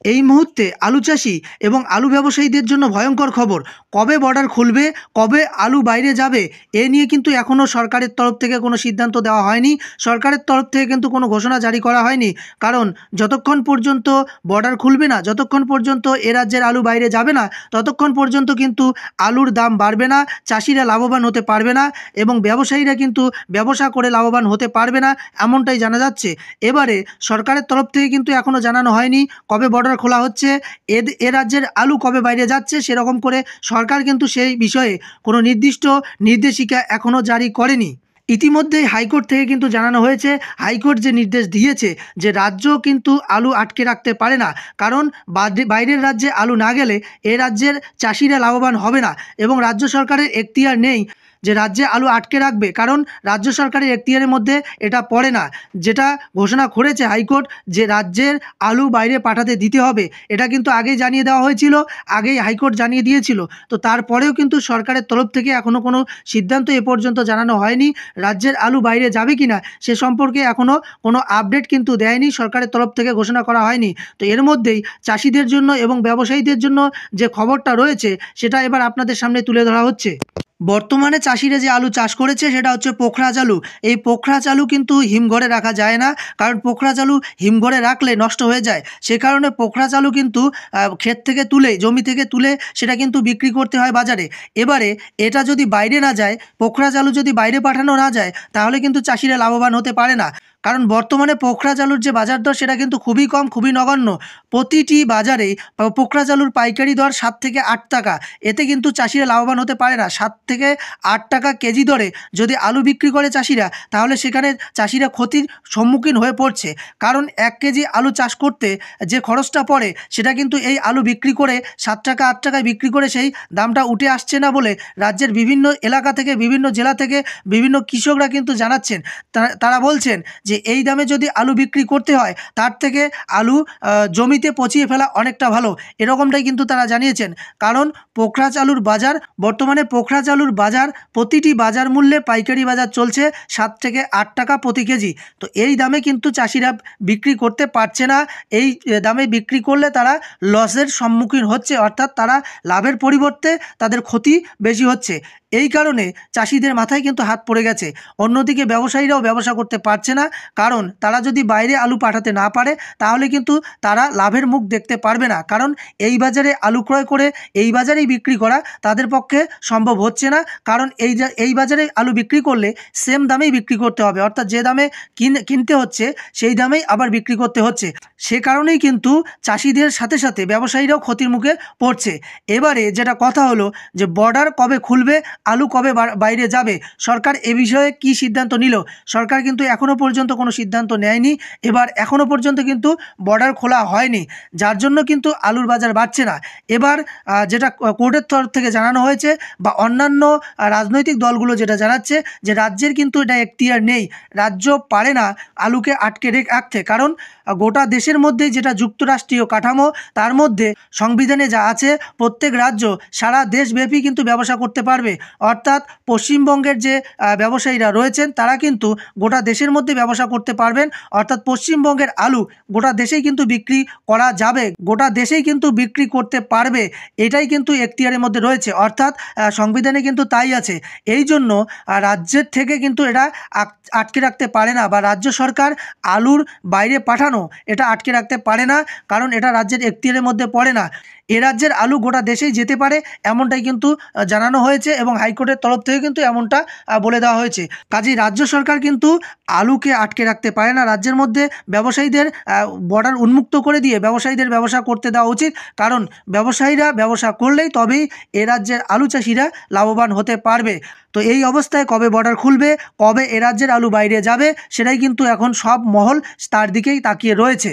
এই মুহূর্তে আলু চাষি এবং আলু ব্যবসায়ীদের জন্য ভয়ঙ্কর খবর। কবে বর্ডার খুলবে, কবে আলু বাইরে যাবে, এ নিয়ে কিন্তু এখনও সরকারের তরফ থেকে কোনো সিদ্ধান্ত দেওয়া হয়নি। সরকারের তরফ থেকে কিন্তু কোনো ঘোষণা জারি করা হয়নি। কারণ যতক্ষণ পর্যন্ত বর্ডার খুলবে না, যতক্ষণ পর্যন্ত এ রাজ্যের আলু বাইরে যাবে না, ততক্ষণ পর্যন্ত কিন্তু আলুর দাম বাড়বে না, চাষিরা লাভবান হতে পারবে না এবং ব্যবসায়ীরা কিন্তু ব্যবসা করে লাভবান হতে পারবে না, এমনটাই জানা যাচ্ছে। এবারে সরকারের তরফ থেকে কিন্তু এখনও জানানো হয়নি কবে বর্ডার খোলা হচ্ছে, এ রাজ্যের আলু কবে বাইরে যাচ্ছে, সেরকম করে সরকার কিন্তু সেই বিষয়ে কোনো নির্দিষ্ট নির্দেশিকা এখনও জারি করেনি। ইতিমধ্যেই হাইকোর্ট থেকে কিন্তু জানানো হয়েছে, হাইকোর্ট যে নির্দেশ দিয়েছে যে রাজ্য কিন্তু আলু আটকে রাখতে পারে না, কারণ বাইরের রাজ্যে আলু না গেলে এ রাজ্যের চাষিরা লাভবান হবে না এবং রাজ্য সরকারের এখতিয়ার নেই যে রাজ্যে আলু আটকে রাখবে, কারণ রাজ্য সরকারের এখতিয়ারের মধ্যে এটা পড়ে না। যেটা ঘোষণা করেছে হাইকোর্ট যে রাজ্যের আলু বাইরে পাঠাতে দিতে হবে, এটা কিন্তু আগেই জানিয়ে দেওয়া হয়েছিল, আগেই হাইকোর্ট জানিয়ে দিয়েছিল। তো তারপরেও কিন্তু সরকারের তরফ থেকে এখনও কোনো সিদ্ধান্ত এ পর্যন্ত জানানো হয়নি। রাজ্যের আলু বাইরে যাবে কি না সে সম্পর্কে এখনও কোনো আপডেট কিন্তু দেয়নি, সরকারের তরফ থেকে ঘোষণা করা হয়নি। তো এর মধ্যেই চাষিদের জন্য এবং ব্যবসায়ীদের জন্য যে খবরটা রয়েছে সেটা এবার আপনাদের সামনে তুলে ধরা হচ্ছে। বর্তমানে চাষিরা যে আলু চাষ করেছে সেটা হচ্ছে পোখরাজ আলু। এই পোখরাজ আলু কিন্তু হিমঘরে রাখা যায় না, কারণ পোখরাজ আলু হিমঘরে রাখলে নষ্ট হয়ে যায়। সে কারণে পোখরাজ আলু কিন্তু ক্ষেত থেকে তুলে, জমি থেকে তুলে সেটা কিন্তু বিক্রি করতে হয় বাজারে। এবারে এটা যদি বাইরে না যায়, পোখরাজ আলু যদি বাইরে পাঠানো না যায়, তাহলে কিন্তু চাষিরা লাভবান হতে পারে না। কারণ বর্তমানে পোখরাজ আলুর যে বাজার দর সেটা কিন্তু খুবই কম, খুবই নগণ্য। প্রতিটি বাজারেই পোখরাজ আলুর পাইকারি দর 7 থেকে 8 টাকা। এতে কিন্তু চাষিরা লাভবান হতে পারে না। 7 থেকে 8 টাকা কেজি দরে যদি আলু বিক্রি করে চাষিরা, তাহলে সেখানে চাষিরা ক্ষতির সম্মুখীন হয়ে পড়ছে। কারণ 1 কেজি আলু চাষ করতে যে খরচটা পড়ে সেটা কিন্তু এই আলু বিক্রি করে 7 টাকা 8 টাকায় বিক্রি করে সেই দামটা উঠে আসছে না বলে রাজ্যের বিভিন্ন এলাকা থেকে, বিভিন্ন জেলা থেকে বিভিন্ন কৃষকরা কিন্তু জানাচ্ছেন। তারা বলছেন যে এই দামে যদি আলু বিক্রি করতে হয়, তার থেকে আলু জমিতে পচিয়ে ফেলা অনেকটা ভালো, এরকমটাই কিন্তু তারা জানিয়েছেন। কারণ পোখরাজ আলুর বাজার, বর্তমানে পোখরাজ আলুর বাজার প্রতিটি বাজার মূল্যে পাইকারি বাজার চলছে 7 থেকে 8 টাকা প্রতি কেজি। তো এই দামে কিন্তু চাষিরা বিক্রি করতে পারছে না। এই দামে বিক্রি করলে তারা লসের সম্মুখীন হচ্ছে, অর্থাৎ তারা লাভের পরিবর্তে তাদের ক্ষতি বেশি হচ্ছে। এই কারণে চাষিদের মাথায় কিন্তু হাত পড়ে গেছে। অন্যদিকে ব্যবসায়ীরাও ব্যবসা করতে পারছে না, কারণ তারা যদি বাইরে আলু পাঠাতে না পারে, তাহলে কিন্তু তারা লাভের মুখ দেখতে পারবে না। কারণ এই বাজারে আলু ক্রয় করে এই বাজারেই বিক্রি করা তাদের পক্ষে সম্ভব হচ্ছে না, কারণ এই বাজারে আলু বিক্রি করলে সেম দামেই বিক্রি করতে হবে, অর্থাৎ যে দামে কিনতে হচ্ছে সেই দামেই আবার বিক্রি করতে হচ্ছে। সে কারণেই কিন্তু চাষিদের সাথে সাথে ব্যবসায়ীরাও ক্ষতির মুখে পড়ছে। এবারে যেটা কথা হলো যে বর্ডার কবে খুলবে, আলু কবে বাইরে যাবে, সরকার এ বিষয়ে কী সিদ্ধান্ত নিল? সরকার কিন্তু এখনও পর্যন্ত কোনো সিদ্ধান্ত নেয়নি। এবার এখনও পর্যন্ত কিন্তু বর্ডার খোলা হয়নি, যার জন্য কিন্তু আলুর বাজার বাড়ছে না। এবার যেটা কোর্টের তরফ থেকে জানানো হয়েছে বা অন্যান্য রাজনৈতিক দলগুলো যেটা জানাচ্ছে যে রাজ্যের কিন্তু এটা এখতিয়ার নেই, রাজ্য পারে না আলুকে আটকে রাখতে। কারণ গোটা দেশের মধ্যে যেটা যুক্তরাষ্ট্রীয় কাঠামো, তার মধ্যে সংবিধানে যা আছে প্রত্যেক রাজ্য সারা দেশব্যাপী কিন্তু ব্যবসা করতে পারবে। অর্থাৎ পশ্চিমবঙ্গের যে ব্যবসায়ীরা রয়েছেন তারা কিন্তু গোটা দেশের মধ্যে ব্যবসা করতে পারবেন, অর্থাৎ পশ্চিমবঙ্গের আলু গোটা দেশেই কিন্তু বিক্রি করা যাবে, গোটা দেশেই কিন্তু বিক্রি করতে পারবে। এটাই কিন্তু এখতিয়ারের মধ্যে রয়েছে, অর্থাৎ সংবিধানে কিন্তু তাই আছে। এই জন্য রাজ্যের থেকে কিন্তু এটা আটকে রাখতে পারে না, বা রাজ্য সরকার আলুর বাইরে পাঠানো এটা আটকে রাখতে পারে না, কারণ এটা রাজ্যের এখতিয়ারের মধ্যে পড়ে না। এ রাজ্যের আলু গোটা দেশেই যেতে পারে, এমনটাই কিন্তু জানানো হয়েছে এবং হাইকোর্টের তরফ থেকে কিন্তু এমনটা বলে দেওয়া হয়েছে। কাজেই রাজ্য সরকার কিন্তু আলুকে আটকে রাখতে পারে না। রাজ্যের মধ্যে ব্যবসায়ীদের বর্ডার উন্মুক্ত করে দিয়ে ব্যবসায়ীদের ব্যবসা করতে দেওয়া উচিত, কারণ ব্যবসায়ীরা ব্যবসা করলেই তবেই এ রাজ্যের আলু চাষিরা লাভবান হতে পারবে। তো এই অবস্থায় কবে বর্ডার খুলবে, কবে এ রাজ্যের আলু বাইরে যাবে, সেটাই কিন্তু এখন সব মহল তার দিকেই তাকিয়ে রয়েছে।